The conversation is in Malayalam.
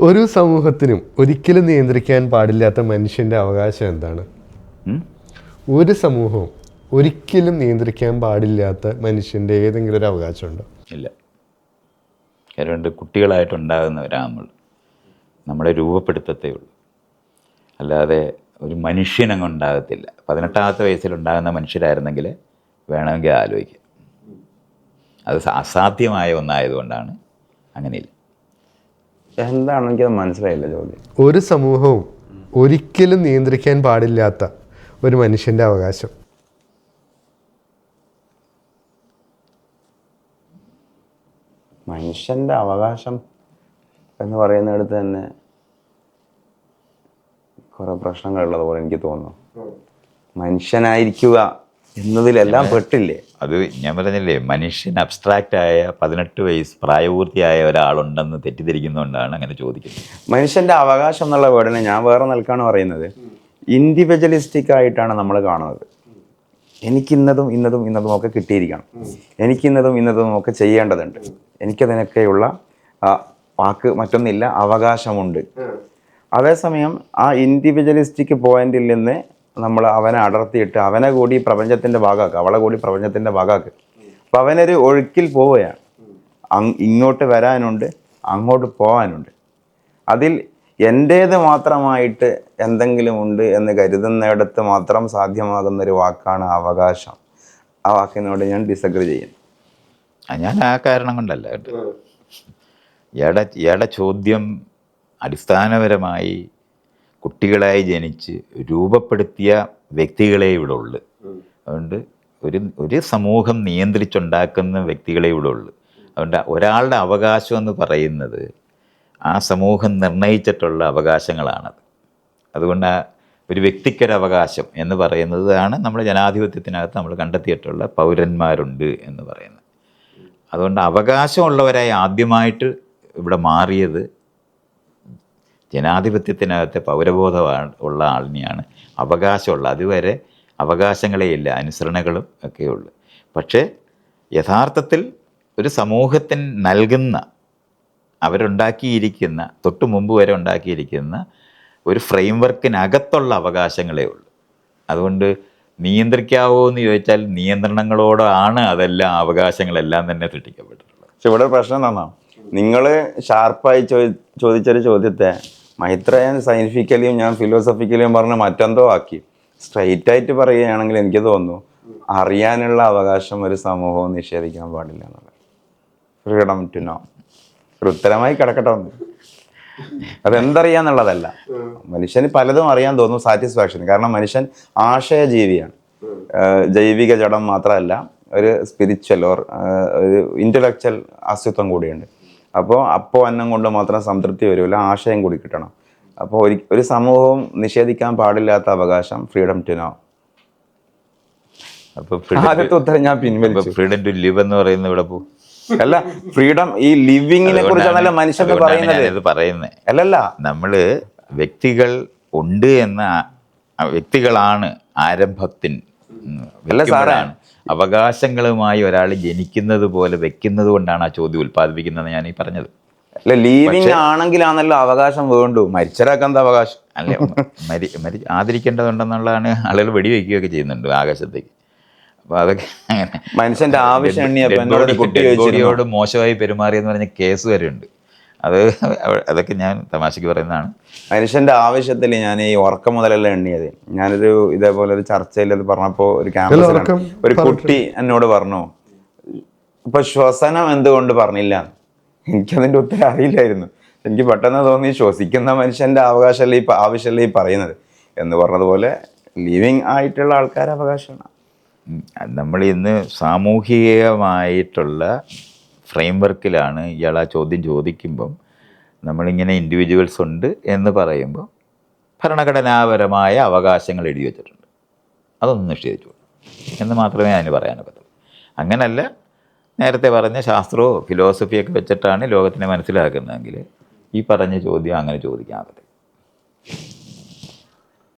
ഒരു സമൂഹത്തിനും ഒരിക്കലും നിയന്ത്രിക്കാൻ പാടില്ലാത്ത മനുഷ്യൻ്റെ അവകാശം എന്താണ്? ഒരു സമൂഹവും ഒരിക്കലും നിയന്ത്രിക്കാൻ പാടില്ലാത്ത മനുഷ്യൻ്റെ ഏതെങ്കിലും ഒരു അവകാശമുണ്ടോ? ഇല്ല. കാരണം കുട്ടികളായിട്ടുണ്ടാകുന്നവരാണ് നമ്മളെ രൂപപ്പെടുത്തത്തേ ഉള്ളൂ. അല്ലാതെ ഒരു മനുഷ്യനങ്ങ് ഉണ്ടാകത്തില്ല. 18ാമത്തെ വയസ്സിലുണ്ടാകുന്ന മനുഷ്യരായിരുന്നെങ്കിൽ വേണമെങ്കിൽ ആലോചിക്കാം. അത് അസാധ്യമായ ഒന്നായതുകൊണ്ടാണ് അങ്ങനെയില്ല. എന്താണ് എനിക്കത് മനസ്സിലായില്ല ചോദ്യം. ഒരു സമൂഹവും ഒരിക്കലും നിയന്ത്രിക്കാൻ പാടില്ലാത്ത ഒരു മനുഷ്യൻ്റെ അവകാശം. മനുഷ്യൻ്റെ അവകാശം എന്ന് പറയുന്നിടത്ത് തന്നെ കുറെ പ്രശ്നങ്ങളുള്ളത് പോലെ എനിക്ക് തോന്നുന്നു. മനുഷ്യനായിരിക്കുക എന്നതിലെല്ലാം പെട്ടില്ലേ? അത് ഞാൻ പറഞ്ഞില്ലേ, മനുഷ്യൻ അബ്സ്ട്രാക്റ്റായ 18 വയസ്സ് പ്രായപൂർത്തിയായ ഒരാളുണ്ടെന്ന് തെറ്റിദ്ധരിക്കുന്നതുകൊണ്ടാണ് അങ്ങനെ ചോദിക്കുന്നത്. മനുഷ്യൻ്റെ അവകാശം എന്നുള്ള വേർഡിനെ ഞാൻ വേറെ നിൽക്കാണ് പറയുന്നത്. ഇൻഡിവിജ്വലിസ്റ്റിക് ആയിട്ടാണ് നമ്മൾ കാണുന്നത്. എനിക്കിന്നതും ഇന്നതും ഇന്നതും ഒക്കെ കിട്ടിയിരിക്കണം, എനിക്കിന്നതും ഇന്നതും ഒക്കെ ചെയ്യേണ്ടതുണ്ട്, എനിക്കതിനൊക്കെയുള്ള വാക്ക് മറ്റൊന്നില്ല, അവകാശമുണ്ട്. അതേസമയം ആ ഇൻഡിവിജ്വലിസ്റ്റിക് പോയിന്റിൽ നിന്ന് നമ്മൾ അവനെ അടർത്തിയിട്ട് അവനെ കൂടി പ്രപഞ്ചത്തിൻ്റെ ഭാഗമാക്കുക, അവളെ കൂടി പ്രപഞ്ചത്തിൻ്റെ ഭാഗമാക്കുക. അപ്പം അവനൊരു ഒഴുക്കിൽ പോവുകയാണ്. ഇങ്ങോട്ട് വരാനുണ്ട്, അങ്ങോട്ട് പോകാനുണ്ട്. അതിൽ എൻ്റേത് മാത്രമായിട്ട് എന്തെങ്കിലും ഉണ്ട് എന്ന് കരുതുന്നിടത്ത് മാത്രം സാധ്യമാകുന്നൊരു വാക്കാണ് അവകാശം. ആ വാക്കിനോട് ഞാൻ ഡിസഗ്രി ചെയ്യുന്നു. ഞാൻ ആ കാരണം കൊണ്ടല്ല കേട്ടോ. ഇയാളുടെ ചോദ്യം അടിസ്ഥാനപരമായി കുട്ടികളായി ജനിച്ച് രൂപപ്പെടുത്തിയ വ്യക്തികളെ ഇവിടെ ഉള്ളു. അതുകൊണ്ട് ഒരു സമൂഹം നിയന്ത്രിച്ചുണ്ടാക്കുന്ന വ്യക്തികളെ ഇവിടെ ഉള്ളു. അതുകൊണ്ട് ഒരാളുടെ അവകാശം എന്ന് പറയുന്നത് ആ സമൂഹം നിർണയിച്ചിട്ടുള്ള അവകാശങ്ങളാണത്. അതുകൊണ്ട് ഒരു വ്യക്തിക്കൊരവകാശം എന്ന് പറയുന്നതാണ് നമ്മൾ ജനാധിപത്യത്തിനകത്ത് നമ്മൾ കണ്ടെത്തിയിട്ടുള്ള പൗരന്മാരുണ്ട് എന്ന് പറയുന്നത്. അതുകൊണ്ട് അവകാശമുള്ളവരായി ആദ്യമായിട്ട് ഇവിടെ മാറിയത് ജനാധിപത്യത്തിനകത്തെ പൗരബോധമാണ് ഉള്ള ആളിനെയാണ് അവകാശമുള്ള. അതുവരെ അവകാശങ്ങളെയില്ല, അനുസരണകളും ഒക്കെയുള്ളു. പക്ഷേ യഥാർത്ഥത്തിൽ ഒരു സമൂഹത്തിന് നൽകുന്ന, അവരുണ്ടാക്കിയിരിക്കുന്ന, തൊട്ട് മുമ്പ് വരെ ഉണ്ടാക്കിയിരിക്കുന്ന ഒരു ഫ്രെയിംവർക്കിനകത്തുള്ള അവകാശങ്ങളേ ഉള്ളൂ. അതുകൊണ്ട് നിയന്ത്രിക്കാവോ എന്ന് ചോദിച്ചാൽ നിയന്ത്രണങ്ങളോടാണ് അതെല്ലാം, അവകാശങ്ങളെല്ലാം തന്നെ സൃഷ്ടിക്കപ്പെട്ടിട്ടുള്ളത്. പക്ഷെ ഇവിടെ പ്രശ്നം എന്താ, നിങ്ങൾ ഷാർപ്പായി ചോദിച്ചൊരു ചോദ്യത്തെ മൈത്രേയൻ സയൻറ്റിഫിക്കലിയും ഞാൻ ഫിലോസഫിക്കലിയും പറഞ്ഞ് മറ്റെന്തോ ആക്കി സ്ട്രൈറ്റ് ആയിട്ട് പറയുകയാണെങ്കിൽ എനിക്ക് തോന്നുന്നു അറിയാനുള്ള അവകാശം ഒരു സമൂഹവും നിഷേധിക്കാൻ പാടില്ല എന്നുള്ളത്. ഫ്രീഡം ടു നോ ഒരു ഉത്തരമായി കിടക്കട്ടെ. ഒന്ന് അതെന്തറിയാന്നുള്ളതല്ല, മനുഷ്യന് പലതും അറിയാൻ തോന്നും, സാറ്റിസ്ഫാക്ഷൻ. കാരണം മനുഷ്യൻ ആശയജീവിയാണ്. ജൈവിക ജഡം മാത്രമല്ല, ഒരു സ്പിരിച്വൽ ഓർ ഒരു ഇൻ്റലക്ച്വൽ അസ്തിത്വം കൂടിയുണ്ട്. അപ്പോൾ അന്നം കൊണ്ട് മാത്രം സംതൃപ്തി വരില്ല, ആശയം കൂടി കിട്ടണം. അപ്പോൾ ഒരു സമൂഹവും നിഷേധിക്കാൻ പാടില്ലാത്ത അവകാശം ഫ്രീഡം ടു നോ. ആദ്യത്തെ ഉത്തരം ഞാൻ പിൻവലിച്ചു. ഫ്രീഡം ടു ലിവ് എന്ന് പറയുന്നത് ഇവിടെ പോകും അല്ല, ഫ്രീഡം ഈ ലിവിങ്ങിനെ കുറിച്ചാണല്ല മനുഷ്യൻ പറയുന്നത്. അല്ലല്ല, നമ്മള് വ്യക്തികൾ ഉണ്ട് എന്ന വ്യക്തികളാണ് ആരംഭത്തിൻ സാറാണ്. അവകാശങ്ങളുമായി ഒരാൾ ജനിക്കുന്നത് പോലെ വെക്കുന്നത് കൊണ്ടാണ് ആ ചോദ്യം ഉൽപ്പാദിപ്പിക്കുന്നത് ഞാൻ ഈ പറഞ്ഞത്. അല്ല, ലീവിങ് ആണെങ്കിലാണല്ലോ അവകാശം വേണ്ടു. മരിച്ചരാക്കാൻ എന്താ അവകാശം? അല്ലെ, ആദരിക്കേണ്ടതുണ്ടെന്നുള്ളതാണ്. ആളുകൾ വെടിവെക്കുകയൊക്കെ ചെയ്യുന്നുണ്ട് ആകാശത്തേക്ക്. അപ്പോൾ അതൊക്കെ അങ്ങനെ മനുഷ്യന്റെ ആവശ്യം ബോഡിയോട് മോശമായി പെരുമാറിയെന്ന് പറഞ്ഞ കേസ് വരെ ഉണ്ട്. അതൊക്കെ ഞാൻ തമാശക്ക് പറയുന്നതാണ്. മനുഷ്യന്റെ ആവശ്യത്തിൽ ഞാൻ ഈ ഉറക്കം മുതലെല്ലാം എണ്ണിയത്. ഞാനൊരു ഇതേപോലെ ഒരു ചർച്ചയിൽ അത് പറഞ്ഞപ്പോൾ ഒരു ക്യാമ്പസിലാണ് ഒരു കുട്ടി എന്നോട് പറഞ്ഞു, ഇപ്പൊ ശ്വസനം എന്തുകൊണ്ട് പറഞ്ഞില്ല? എനിക്കതിൻ്റെ ഉത്തരം അറിയില്ലായിരുന്നു. എനിക്ക് പെട്ടെന്ന് തോന്നി, ശ്വസിക്കുന്ന മനുഷ്യന്റെ അവകാശമല്ലേ ആവശ്യമല്ലേ ഈ പറയുന്നത് എന്ന് പറഞ്ഞതുപോലെ ലിവിങ് ആയിട്ടുള്ള ആൾക്കാരുടെ അവകാശമാണ്. നമ്മൾ ഇന്ന് സാമൂഹികമായിട്ടുള്ള ഫ്രെയിംവർക്കിലാണ് ഇയാൾ ആ ചോദ്യം ചോദിക്കുമ്പം നമ്മളിങ്ങനെ ഇൻഡിവിജ്വൽസ് ഉണ്ട് എന്ന് പറയുമ്പോൾ ഭരണഘടനാപരമായ അവകാശങ്ങൾ എഴുതി വെച്ചിട്ടുണ്ട്, അതൊന്നും നിഷേധിച്ചു എന്ന് മാത്രമേ അതിന് പറയാനൊക്കത്തുള്ളൂ. അങ്ങനല്ല, നേരത്തെ പറഞ്ഞ ശാസ്ത്രമോ ഫിലോസഫിയൊക്കെ വെച്ചിട്ടാണ് ലോകത്തിനെ മനസ്സിലാക്കുന്നതെങ്കിൽ ഈ പറഞ്ഞ ചോദ്യം അങ്ങനെ ചോദിക്കാൻ